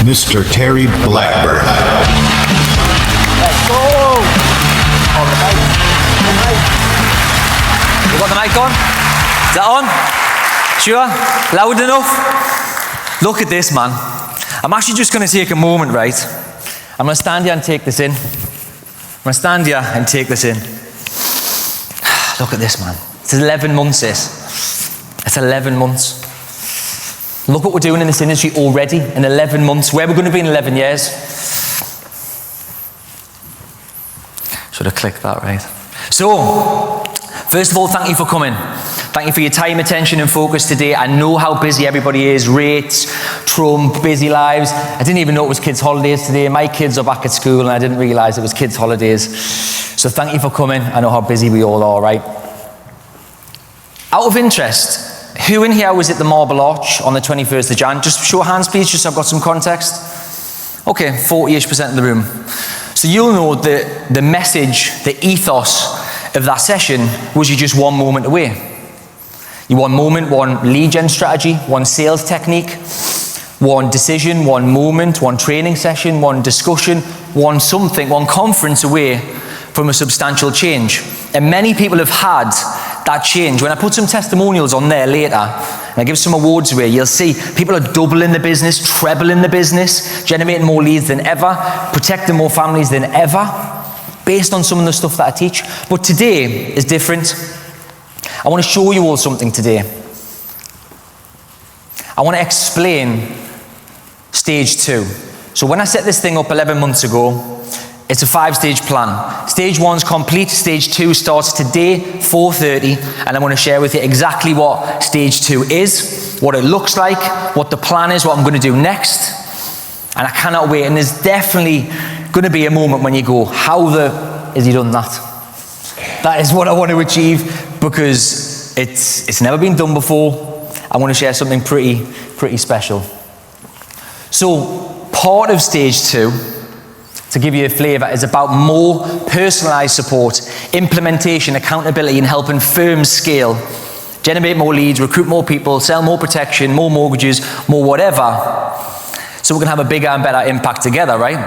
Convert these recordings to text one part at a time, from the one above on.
Mr. Terry Blackburn. Let's go! Oh, the mic. The mic. You got the mic on? Is that on? Sure? Loud enough? Look at this, man. I'm actually just going to take a moment, right? I'm going to stand here and take this in. I'm going to stand here and take this in. Look at this, man. It's 11 months, this. It's 11 months. Look what we're doing in this industry already in 11 months. Where we're going to be in 11 years. Should have clicked that, right? So, first of all, thank you for coming. Thank you for your time, attention, and focus today. I know how busy everybody is. Rates, Trump, busy lives. I didn't even know it was kids' holidays today. My kids are back at school, and I didn't realize it was kids' holidays. So thank you for coming. I know how busy we all are, right? Out of interest, who in here was at the Marble Arch on the 21st of Jan? Just show of hands, please, just so I've got some context. Okay, 40-ish% of the room. So you'll know that the message, the ethos of that session was you're just one moment away. You one moment, one lead gen strategy, one sales technique, one decision, one moment, one training session, one discussion, one something, one conference away from a substantial change. And many people have had that change. When I put some testimonials on there later, and I give some awards away, you'll see people are doubling the business, trebling the business, generating more leads than ever, protecting more families than ever, based on some of the stuff that I teach. But today is different. I want to show you all something today. I want to explain stage 2. So when I set this thing up 11 months ago, it's a 5-stage plan. Stage 1's complete, stage 2 starts today, 4:30, and I'm going to share with you exactly what stage 2 is, what it looks like, what the plan is, what I'm going to do next. And I cannot wait, and there's definitely going to be a moment when you go, how the has he done that? That is what I want to achieve, because it's never been done before. I want to share something pretty special. So part of stage 2, to give you a flavor, is about more personalized support, implementation, accountability, and helping firms scale, generate more leads, recruit more people, sell more protection, more mortgages, more whatever. So we're going to have a bigger and better impact together, right?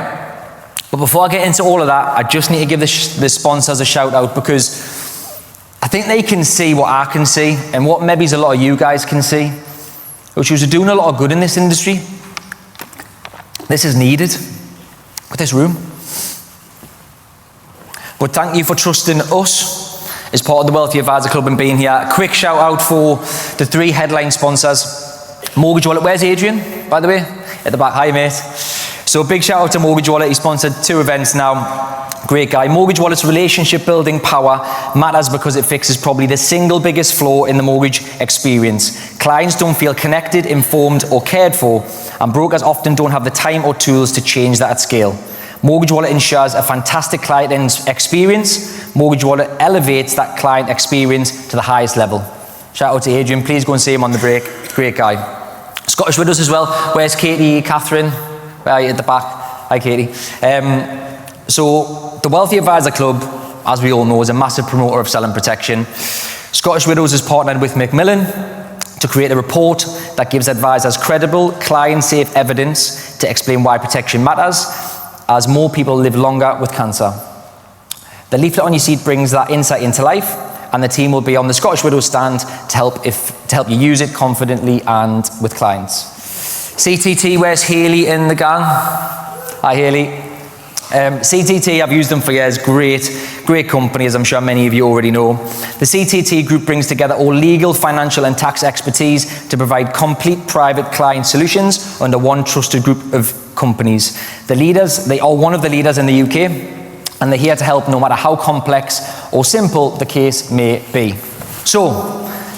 But before I get into all of that, I just need to give the sponsors a shout out, because I think they can see what I can see, and what maybe a lot of you guys can see, which is we're doing a lot of good in this industry. This is needed with this room. But thank you for trusting us as part of the Wealthy Advisor Club and being here. A quick shout out for the 3 headline sponsors. Mortgage Wallet. Where's Adrian, by the way? At the back. Hi, mate. So a big shout out to Mortgage Wallet. He sponsored 2 events now. Great guy. Mortgage Wallet's relationship building power matters because it fixes probably the single biggest flaw in the mortgage experience. Clients don't feel connected, informed, or cared for, and brokers often don't have the time or tools to change that at scale. Mortgage Wallet ensures a fantastic client experience. Mortgage Wallet elevates that client experience to the highest level. Shout out to Adrian. Please go and see him on the break. Great guy. Scottish Widows as well. Where's Katie, Catherine? Where are you at the back? Hi, Katie. So the Wealthy Advisor Club, as we all know, is a massive promoter of selling protection. Scottish Widows has partnered with Macmillan to create a report that gives advisors credible, client-safe evidence to explain why protection matters as more people live longer with cancer. The leaflet on your seat brings that insight into life, and the team will be on the Scottish Widows stand to help you use it confidently and with clients. CTT, where's Hayley in the gang? Hi, Hayley. CTT, I've used them for years. Great company, as I'm sure many of you already know. The CTT group brings together all legal, financial, and tax expertise to provide complete private client solutions under one trusted group of companies. The leaders, they are one of the leaders in the UK, and they're here to help no matter how complex or simple the case may be. So,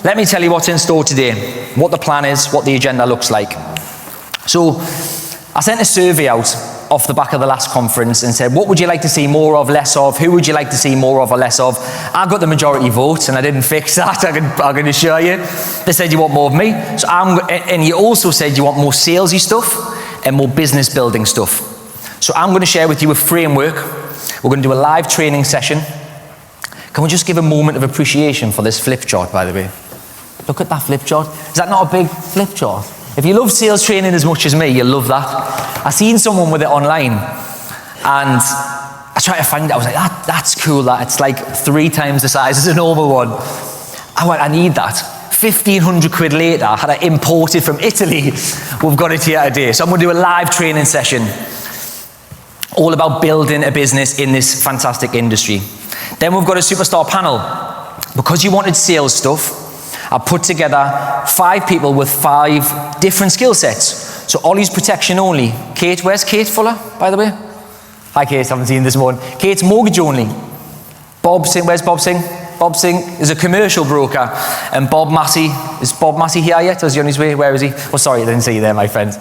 let me tell you what's in store today, what the plan is, what the agenda looks like. So, I sent a survey out off the back of the last conference and said, what would you like to see more of, less of? Who would you like to see more of or less of? I got the majority vote, and I didn't fix that, I can assure you. They said you want more of me. So and you also said you want more salesy stuff and more business building stuff. So I'm going to share with you a framework. We're going to do a live training session. Can we just give a moment of appreciation for this flip chart, by the way? Look at that flip chart. Is that not a big flip chart? If you love sales training as much as me, you'll love that. I seen someone with it online, and I tried to find it. I was like, that's cool, that. It's like 3 times the size as a normal one. I went, I need that. 1,500 quid later, I had it imported from Italy. We've got it here today. So I'm going to do a live training session all about building a business in this fantastic industry. Then we've got a superstar panel. Because you wanted sales stuff, I put together 5 people with 5 different skill sets. So Ollie's protection only. Kate, where's Kate Fuller, by the way? Hi Kate, haven't seen this one. Kate's mortgage only. Bob Singh, where's Bob Singh? Bob Singh is a commercial broker. And Bob Massey, is Bob Massey here yet? Or is he on his way? Where is he? Oh, sorry, I didn't see you there, my friend.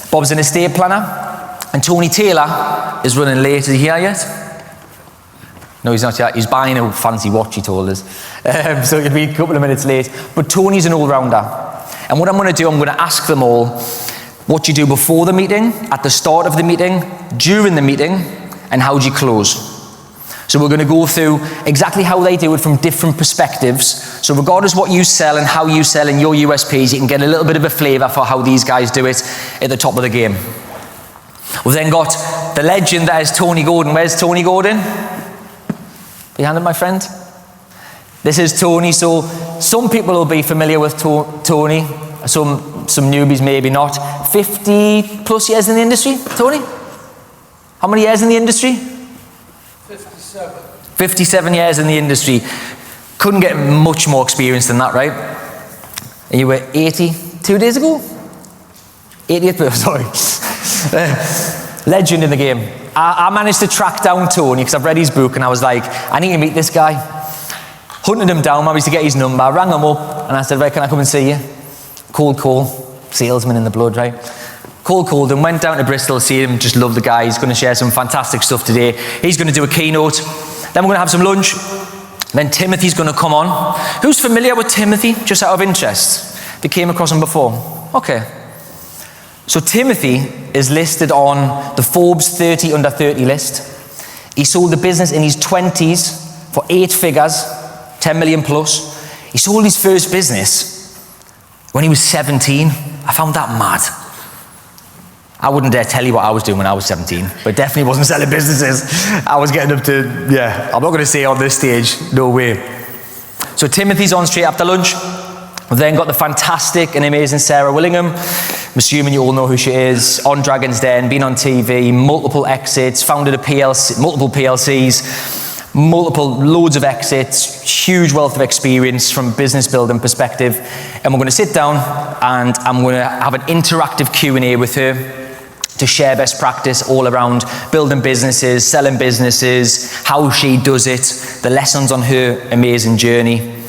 Bob's an estate planner. And Tony Taylor is running late. Is he here yet? No, he's not yet. He's buying a fancy watch, he told us. So he'll be a couple of minutes late. But Tony's an all-rounder. And what I'm going to do, I'm going to ask them all what you do before the meeting, at the start of the meeting, during the meeting, and how do you close. So we're going to go through exactly how they do it from different perspectives. So regardless what you sell and how you sell in your USPs, you can get a little bit of a flavour for how these guys do it at the top of the game. We've then got the legend that is Tony Gordon. Where's Tony Gordon? Behind him, my friend. This is Tony. So some people will be familiar with Tony. Some newbies maybe not. 50 plus years in the industry, Tony? How many years in the industry? 57 years in the industry. Couldn't get much more experience than that, right? And you were 80 2 days ago? 80th birthday, sorry. Legend in the game. I managed to track down Tony because I've read his book and I was like, I need to meet this guy. Hunted him down, managed to get his number, rang him up and I said, right, can I come and see you? Cold call, salesman in the blood, right? Called and went down to Bristol, see him, just love the guy. He's going to share some fantastic stuff today. He's going to do a keynote. Then we're going to have some lunch. Then Timothy's going to come on. Who's familiar with Timothy, just out of interest? They came across him before. Okay. So Timothy is listed on the Forbes 30 under 30 list. He sold the business in his 20s for 8 figures, 10 million plus. He sold his first business when he was 17. I found that mad. I wouldn't dare tell you what I was doing when I was 17, but definitely wasn't selling businesses. I was getting up to, I'm not going to say on this stage, no way. So Timothy's on straight after lunch. We've then got the fantastic and amazing Sarah Willingham. I'm assuming you all know who she is. On Dragon's Den, been on TV, multiple exits, founded a PLC, multiple PLCs, loads of exits, huge wealth of experience from business building perspective. And we're going to sit down and I'm going to have an interactive Q&A with her to share best practice all around building businesses, selling businesses, how she does it, the lessons on her amazing journey.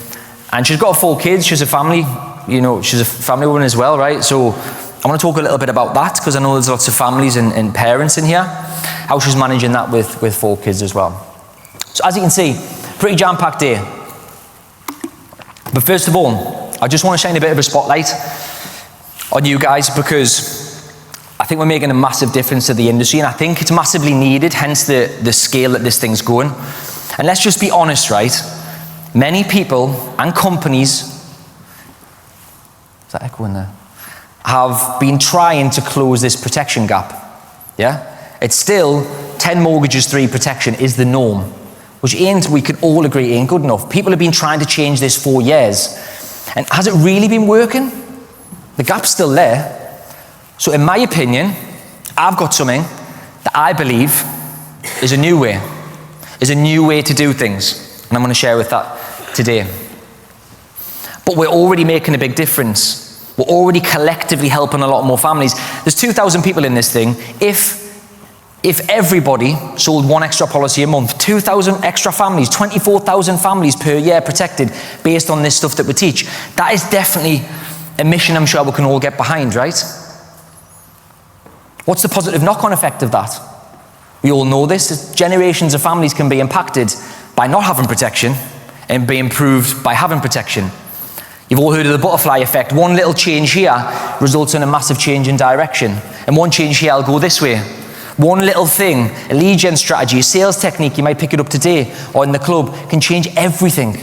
And she's got 4 kids, she's a family, she's a family woman as well, right? So I want to talk a little bit about that because I know there's lots of families and parents in here, how she's managing that with 4 kids as well. So as you can see, pretty jam-packed day. But first of all, I just want to shine a bit of a spotlight on you guys because I think we're making a massive difference to the industry and I think it's massively needed, hence the scale that this thing's going. And let's just be honest, right? Many people and companies, is that echoing there? Have been trying to close this protection gap. Yeah? It's still 10 mortgages, 3 protection is the norm, which we can all agree ain't good enough. People have been trying to change this for years. And has it really been working? The gap's still there. So in my opinion, I've got something that I believe is a new way to do things. And I'm going to share with that today. But we're already making a big difference. We're already collectively helping a lot more families. There's 2,000 people in this thing. If everybody sold 1 extra policy a month, 2,000 extra families, 24,000 families per year protected based on this stuff that we teach, that is definitely a mission I'm sure we can all get behind, right? What's the positive knock-on effect of that? We all know this. Generations of families can be impacted by not having protection and be improved by having protection. You've all heard of the butterfly effect. One little change here results in a massive change in direction. And one change here, I'll go this way. One little thing, a lead gen strategy, a sales technique, you might pick it up today or in the club, can change everything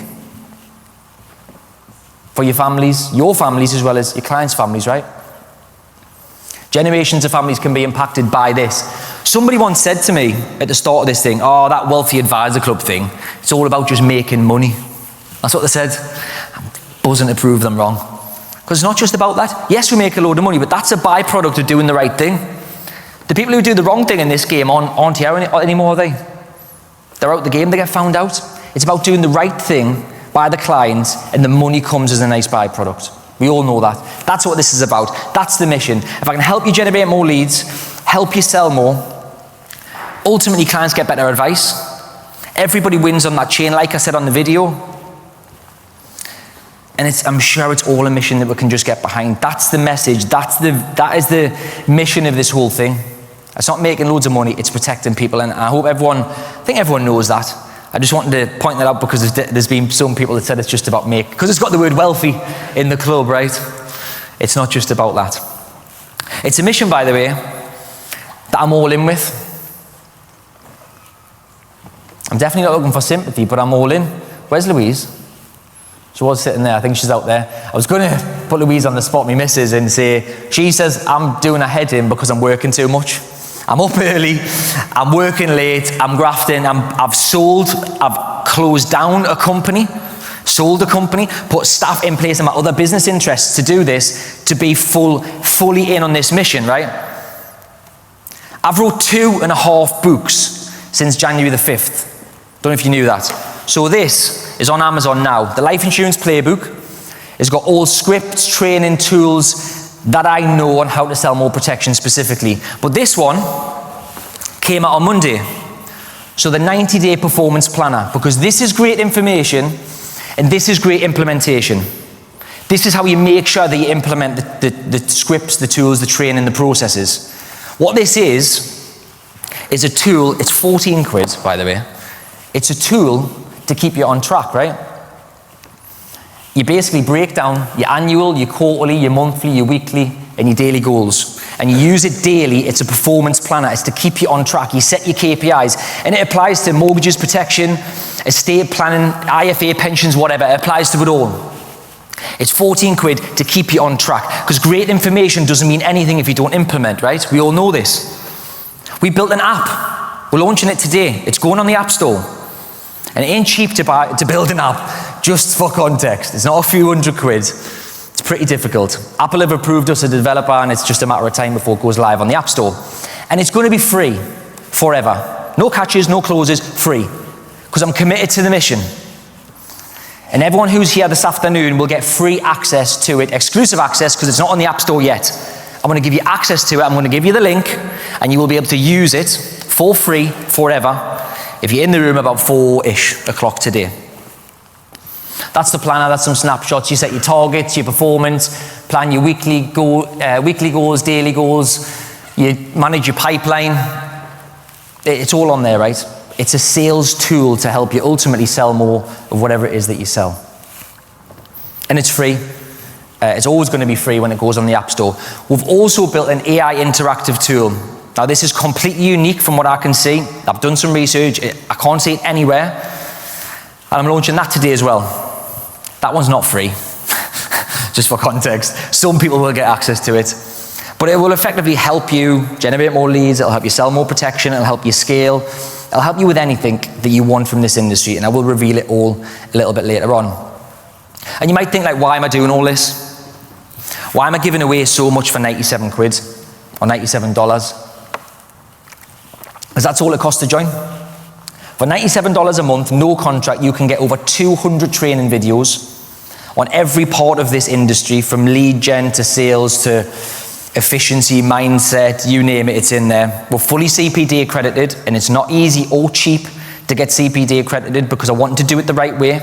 for your families as well as your clients' families, right? Generations of families can be impacted by this. Somebody once said to me at the start of this thing, oh, that wealthy advisor club thing, it's all about just making money. That's what they said. I'm buzzing to prove them wrong. Because it's not just about that. Yes, we make a load of money, but that's a byproduct of doing the right thing. The people who do the wrong thing in this game aren't here anymore, are they? They're out the game, they get found out. It's about doing the right thing by the clients, and the money comes as a nice byproduct. We all know that. That's what this is about. That's the mission. If I can help you generate more leads, help you sell more, ultimately clients get better advice. Everybody wins on that chain, like I said on the video. And I'm sure it's all a mission that we can just get behind. That's the message. That is the mission of this whole thing. It's not making loads of money, it's protecting people. And I think everyone knows that. I just wanted to point that out because there's been some people that said it's just about because it's got the word wealthy in the club, right? It's not just about that. It's a mission, by the way, that I'm all in with. I'm definitely not looking for sympathy, but I'm all in. Where's Louise? She was sitting there, I think she's out there. I was going to put Louise on the spot, my missus, and say, she says I'm doing a head in because I'm working too much. I'm up early, I'm working late, I'm grafting, I've closed down a company, sold a company, put staff in place in my other business interests to do this, to be fully in on this mission, right? I've wrote 2.5 books since January the 5th. Don't know if you knew that. So this is on Amazon now. The Life Insurance Playbook has got all scripts, training, tools that I know on how to sell more protection specifically. But this one came out on Monday. So the 90-day performance planner, because this is great information and this is great implementation. This is how you make sure that you implement the scripts, the tools, the training, the processes. What this is a tool. It's 14 quid, by the way. It's a tool to keep you on track, right? You basically break down your annual, your quarterly, your monthly, your weekly, and your daily goals. And you use it daily. It's a performance planner. It's to keep you on track. You set your KPIs. And it applies to mortgages, protection, estate planning, IFA, pensions, whatever. It applies to it all. It's 14 quid to keep you on track. Because great information doesn't mean anything if you don't implement, right? We all know this. We built an app. We're launching it today. It's going on the App Store. And it ain't cheap to build an app, just for context. It's not a few hundred quid. It's pretty difficult. Apple have approved us as a developer, and it's just a matter of time before it goes live on the App Store. And it's going to be free forever. No catches, no closes, free. Because I'm committed to the mission. And everyone who's here this afternoon will get free access to it, exclusive access, because it's not on the App Store yet. I'm going to give you access to it. I'm going to give you the link, and you will be able to use it for free forever if you're in the room about 4-ish o'clock today. That's the planner, that's some snapshots. You set your targets, your performance, plan your weekly goals, daily goals, you manage your pipeline. It's all on there, right? It's a sales tool to help you ultimately sell more of whatever it is that you sell. And it's free. It's always going to be free when it goes on the App Store. We've also built an AI interactive tool. Now, this is completely unique from what I can see. I've done some research. I can't see it anywhere. And I'm launching that today as well. That one's not free, just for context. Some people will get access to it. But it will effectively help you generate more leads. It'll help you sell more protection. It'll help you scale. It'll help you with anything that you want from this industry. And I will reveal it all a little bit later on. And you might think, like, why am I doing all this? Why am I giving away so much for 97 quid or $97? Because that's all it costs to join. For $97 a month, no contract, you can get over 200 training videos on every part of this industry, from lead gen to sales to efficiency, mindset, you name it, it's in there. We're fully CPD accredited, and it's not easy or cheap to get CPD accredited because I want to do it the right way.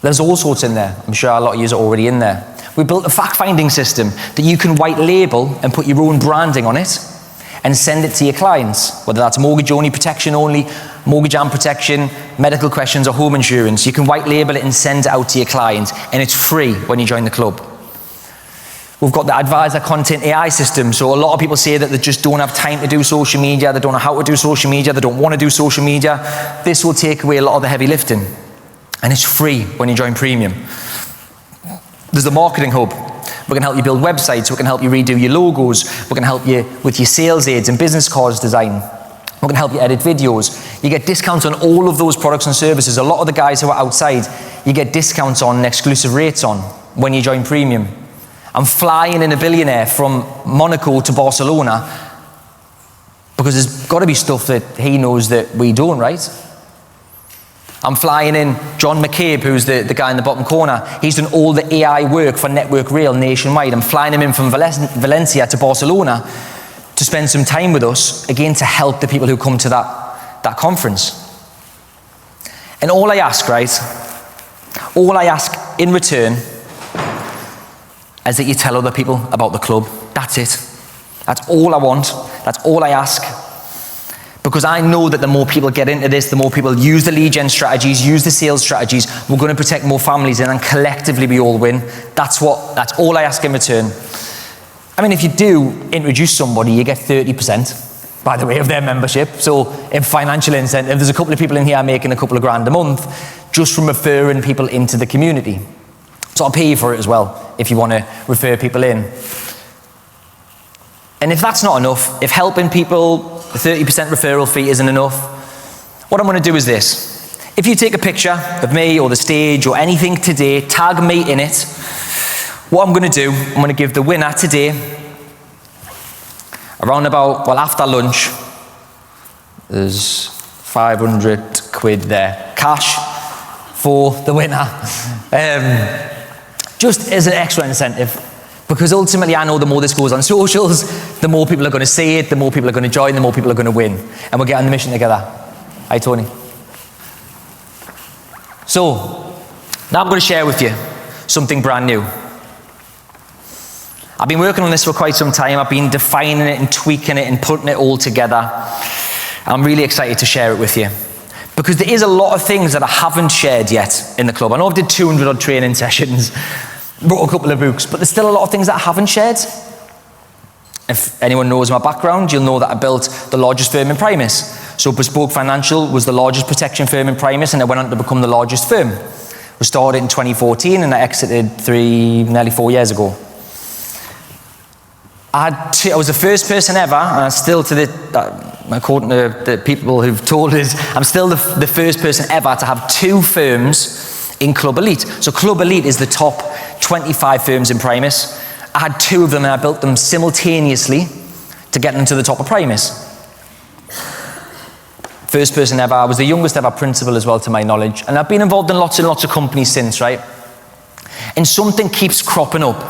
There's all sorts in there. I'm sure a lot of you are already in there. We built a fact-finding system that you can white label and put your own branding on it and send it to your clients, whether that's mortgage only, protection only, mortgage and protection, medical questions, or home insurance. You can white label it and send it out to your clients, and it's free when you join the club. We've got the advisor content AI system. So a lot of people say that they just don't have time to do social media, they don't know how to do social media, they don't want to do social media. This will take away a lot of the heavy lifting. And it's free when you join Premium. There's the Marketing Hub. We can help you build websites. We can help you redo your logos. We can help you with your sales aids and business cards design. We can help you edit videos. You get discounts on all of those products and services. A lot of the guys who are outside, you get discounts on and exclusive rates on when you join Premium. I'm flying in a billionaire from Monaco to Barcelona because there's got to be stuff that he knows that we don't, right? I'm flying in John McCabe, who's the guy in the bottom corner. He's done all the AI work for Network Rail nationwide. I'm flying him in from Valencia to Barcelona to spend some time with us, again, to help the people who come to that conference. And all I ask, right, all I ask in return is that you tell other people about the club. That's it. That's all I want. That's all I ask. Because I know that the more people get into this, the more people use the lead gen strategies, use the sales strategies, we're going to protect more families, and then collectively we all win. That's all I ask in return. I mean, if you do introduce somebody, you get 30%, by the way, of their membership. So in financial incentive, there's a couple of people in here making a couple of grand a month just from referring people into the community. So I'll pay you for it as well if you want to refer people in. And if that's not enough, if helping people, the 30% referral fee isn't enough, what I'm going to do is this. If you take a picture of me or the stage or anything today, tag me in it. What I'm going to do, I'm going to give the winner today, around about, well, after lunch, there's 500 quid there, cash for the winner. Just as an extra incentive, because ultimately I know the more this goes on socials, the more people are going to see it, the more people are going to join, the more people are going to win. And we'll get on the mission together. Hi, Tony. So, now I'm going to share with you something brand new. I've been working on this for quite some time. I've been defining it and tweaking it and putting it all together. I'm really excited to share it with you. Because there is a lot of things that I haven't shared yet in the club. I know I've did 200 odd training sessions, wrote a couple of books, but there's still a lot of things that I haven't shared. If anyone knows my background, you'll know that I built the largest firm in Primus. So Bespoke Financial was the largest protection firm in Primus, and it went on to become the largest firm. We started in 2014 and I exited nearly 4 years ago. I was the first person ever, and I'm still according to the people who've told us, I'm still the first person ever to have 2 firms in Club Elite. So Club Elite is the top 25 firms in Primus. I had 2 of them and I built them simultaneously to get them to the top of Primus. First person ever. I was the youngest ever principal as well, to my knowledge. And I've been involved in lots and lots of companies since, right? And something keeps cropping up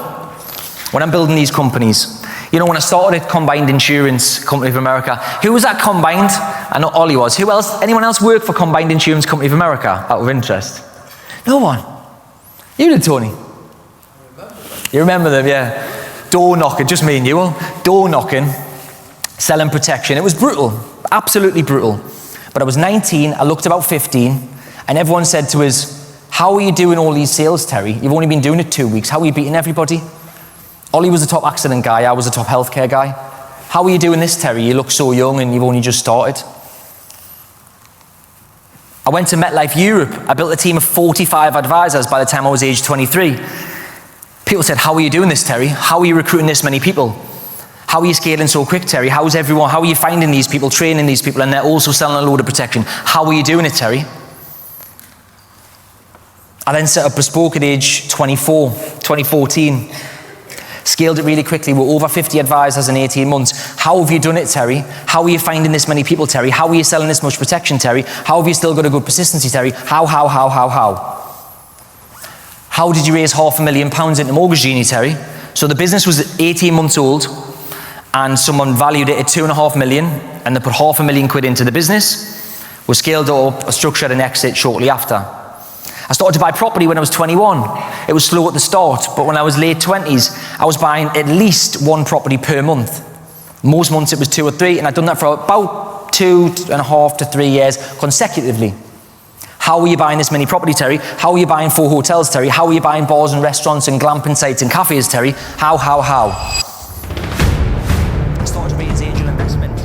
when I'm building these companies. You know, when I started at Combined Insurance Company of America, who was at Combined? I know Ollie was. Who else? Anyone else work for Combined Insurance Company of America out of interest? No one. You did, Tony. You remember them, yeah. Door knocking, just me and you all. Door knocking, selling protection. It was brutal, absolutely brutal. But I was 19, I looked about 15, and everyone said to us, how are you doing all these sales, Terry? You've only been doing it 2 weeks. How are you beating everybody? Ollie was the top accident guy, I was the top healthcare guy. How are you doing this, Terry? You look so young and you've only just started. I went to MetLife Europe. I built a team of 45 advisors by the time I was age 23. People said, how are you doing this, Terry? How are you recruiting this many people? How are you scaling so quick, Terry? How are you finding these people, training these people, and they're also selling a load of protection? How are you doing it, Terry? I then set up Bespoke at age 24, 2014. Scaled it really quickly. We're over 50 advisors in 18 months. How have you done it, Terry? How are you finding this many people, Terry? How are you selling this much protection, Terry? How have you still got a good persistency, Terry? How? How did you raise £500,000 into Mortgage Genie, Terry? So the business was 18 months old and someone valued it at 2.5 million and they put £500,000 into the business. We scaled up, structured an exit shortly after. I started to buy property when I was 21. It was slow at the start, but when I was late 20s, I was buying at least 1 property per month. Most months it was 2 or 3, and I'd done that for about 2.5 to 3 years consecutively. How are you buying this many property, Terry? How are you buying 4 hotels, Terry? How are you buying bars and restaurants and glamping sites and cafes, Terry? How? I started to raise angel investment.